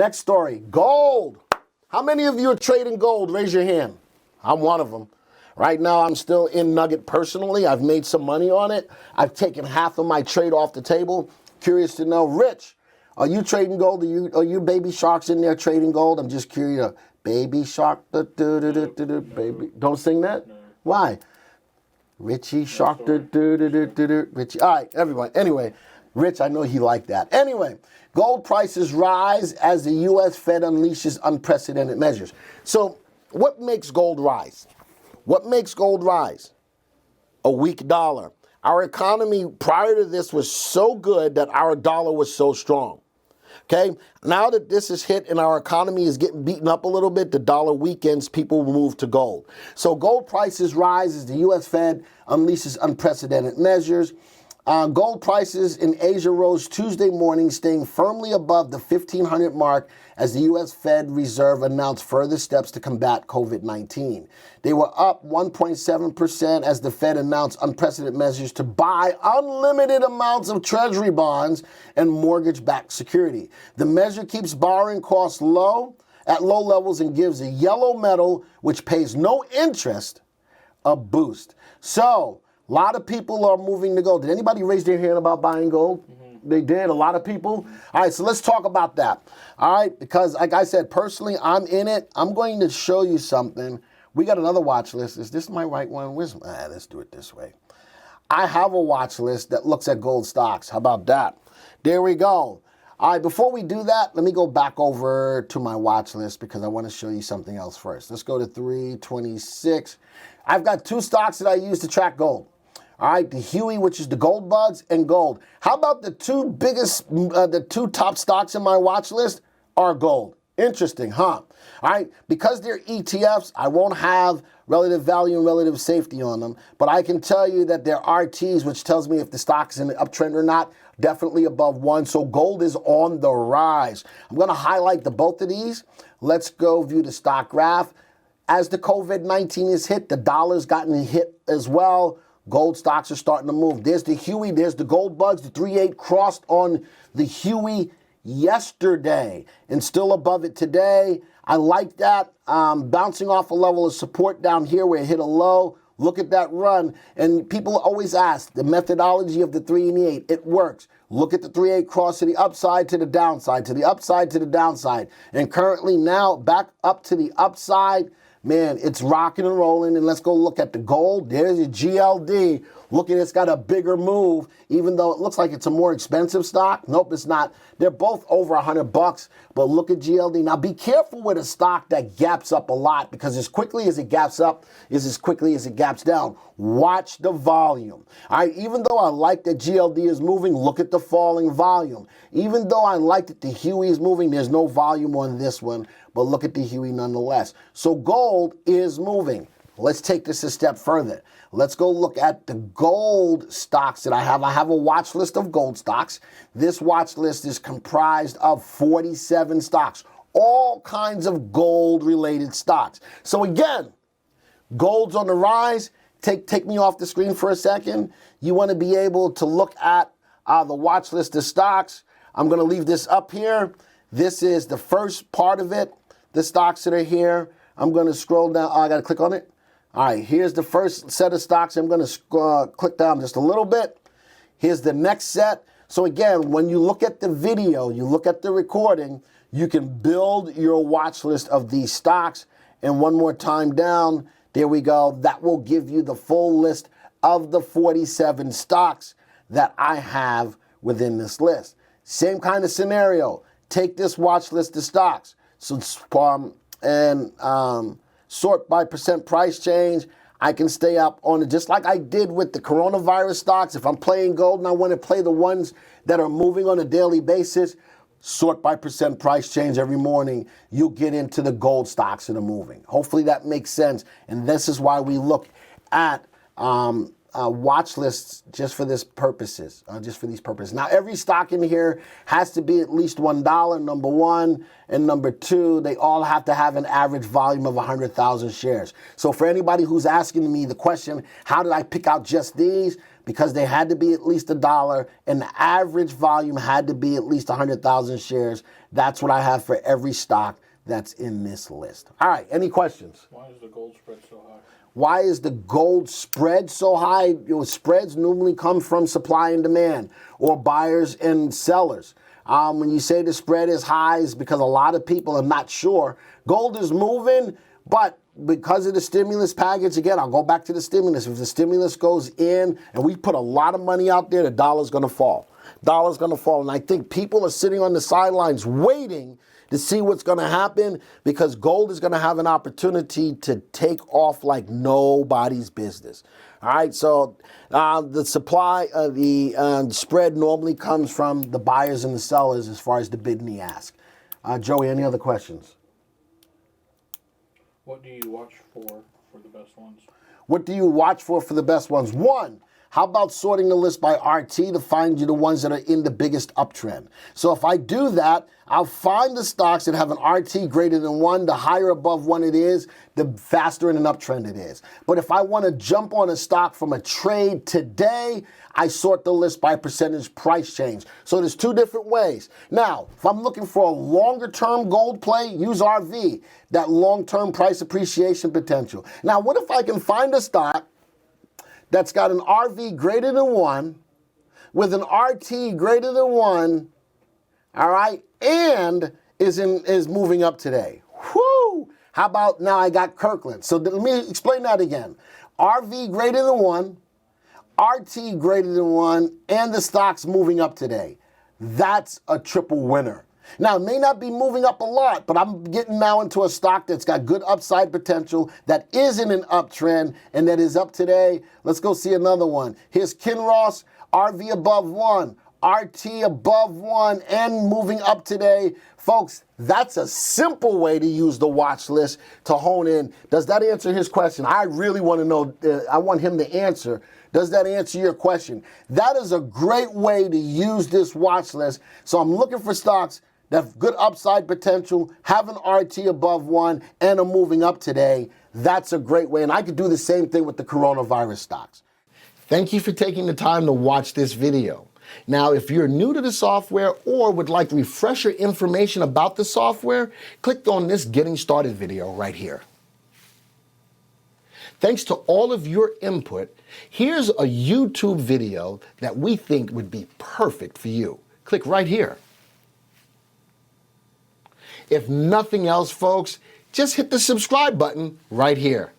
Next story, gold. How many of you are trading gold? Raise your hand. I'm one of them. Right now, I'm still in Nugget personally. I've made some money on it. I've taken half of my trade off the table. Curious to know, Rich, are you trading gold? Are you baby sharks in there trading gold? I'm just curious. Baby shark, baby. Don't sing that? No. Why? Richie shark, Richie. All right, everyone. Anyway, Rich, I know he liked that. Anyway, gold prices rise as the U.S. Fed unleashes unprecedented measures. So what makes gold rise? What makes gold rise? A weak dollar. Our economy prior to this was so good that our dollar was so strong. Okay, now that this is hit and our economy is getting beaten up a little bit, the dollar weakens, people move to gold. So gold prices rise as the U.S. Fed unleashes unprecedented measures. Gold prices in Asia rose Tuesday morning, staying firmly above the 1,500 mark as the U.S. Fed Reserve announced further steps to combat COVID-19. They were up 1.7% as the Fed announced unprecedented measures to buy unlimited amounts of Treasury bonds and mortgage-backed security. The measure keeps borrowing costs low at low levels and gives a yellow metal, which pays no interest, a boost. So, a lot of people are moving to gold. Did anybody raise their hand about buying gold? Mm-hmm. They did, a lot of people. All right, so let's talk about that. All right, because like I said, personally, I'm in it. I'm going to show you something. We got another watch list. Is this my right one? Let's do it this way. I have a watch list that looks at gold stocks. How about that? There we go. All right, before we do that, let me go back over to my watch list because I want to show you something else first. Let's go to 326. I've got two stocks that I use to track gold. All right, the HUI, which is the gold bugs, and gold. How about the the two top stocks in my watch list are gold? Interesting, huh? All right, because they're ETFs, I won't have relative value and relative safety on them, but I can tell you that they're RTs, which tells me if the stock is in the uptrend or not, definitely above 1. So gold is on the rise. I'm going to highlight both of these. Let's go view the stock graph. As the COVID-19 is hit, the dollar's gotten hit as well. Gold stocks are starting to move. There's the HUI, there's the gold bugs. The 3.8 crossed on the HUI yesterday and still above it today. I like that. Bouncing off a level of support down here where it hit a low. Look at that run. And people always ask the methodology of the 3 and the 8. It works. Look at the 3.8 cross to the upside, to the downside, to the upside, to the downside. And currently now back up to the upside. Man, it's rocking and rolling, and let's go look at the gold. There's your GLD. Look at it, it's got a bigger move, even though it looks like it's a more expensive stock. Nope, it's not. They're both over $100, but look at GLD. Now, be careful with a stock that gaps up a lot, because as quickly as it gaps up is as quickly as it gaps down. Watch the volume. All right, even though I like that GLD is moving, look at the falling volume. Even though I like that the HUI is moving, there's no volume on this one, but look at the HUI nonetheless. So gold is moving. Let's take this a step further. Let's go look at the gold stocks that I have. I have a watch list of gold stocks. This watch list is comprised of 47 stocks, all kinds of gold-related stocks. So again, gold's on the rise. Take me off the screen for a second. You want to be able to look at the watch list of stocks. I'm going to leave this up here. This is the first part of it, the stocks that are here. I'm going to scroll down. Oh, I got to click on it. All right, here's the first set of stocks. I'm going to click down just a little bit. Here's the next set. So again, when you look at the video, you look at the recording, you can build your watch list of these stocks. And one more time down, there we go. That will give you the full list of the 47 stocks that I have within this list. Same kind of scenario. Take this watch list of stocks. So, sort by percent price change. I can stay up on it just like I did with the coronavirus stocks. If I'm playing gold and I want to play the ones that are moving on a daily basis, sort by percent price change every morning. You'll get into the gold stocks that are moving. Hopefully that makes sense. And this is why we look at watch lists just for these purposes. Now, every stock in here has to be at least $1, number one. And number two, they all have to have an average volume of 100,000 shares. So for anybody who's asking me the question, how did I pick out just these? because they had to be at least $1 and the average volume had to be at least 100,000 shares. That's what I have for every stock that's in this list. All right, any questions? Why is the gold spread so high? Why is the gold spread so high? You know, spreads normally come from supply and demand or buyers and sellers. When you say the spread is high, it's because a lot of people are not sure. Gold is moving, but because of the stimulus package, again, I'll go back to the stimulus. If the stimulus goes in and we put a lot of money out there, the dollar's going to fall. Dollar's going to fall. And I think people are sitting on the sidelines waiting to see what's going to happen because gold is going to have an opportunity to take off like nobody's business. All right, so the supply of the spread normally comes from the buyers and the sellers as far as the bid and the ask. Joey, any other questions? What do you watch for the best ones? What do you watch for the best ones? One, how about sorting the list by RT to find you the ones that are in the biggest uptrend? So if I do that, I'll find the stocks that have an RT greater than 1. The higher above 1 it is, the faster in an uptrend it is. But if I want to jump on a stock from a trade today, I sort the list by percentage price change. So there's 2 different ways. Now, if I'm looking for a longer term gold play, use RV, that long-term price appreciation potential. Now, what if I can find a stock that's got an RV greater than 1, with an RT greater than 1, all right, and is moving up today? Whoo! How about now I got Kirkland? So let me explain that again. RV greater than 1, RT greater than 1, and the stock's moving up today. That's a triple winner. Now, it may not be moving up a lot, but I'm getting now into a stock that's got good upside potential, that is in an uptrend, and that is up today. Let's go see another one. Here's Kinross, RV above 1, RT above 1, and moving up today. Folks, that's a simple way to use the watch list to hone in. Does that answer his question? I really want to know, I want him to answer. Does that answer your question? That is a great way to use this watch list. So I'm looking for stocks that have good upside potential, have an RT above 1, and are moving up today. That's a great way. And I could do the same thing with the coronavirus stocks. Thank you for taking the time to watch this video. Now, if you're new to the software or would like refresher information about the software, click on this Getting Started video right here. Thanks to all of your input, here's a YouTube video that we think would be perfect for you. Click right here. If nothing else, folks, just hit the subscribe button right here.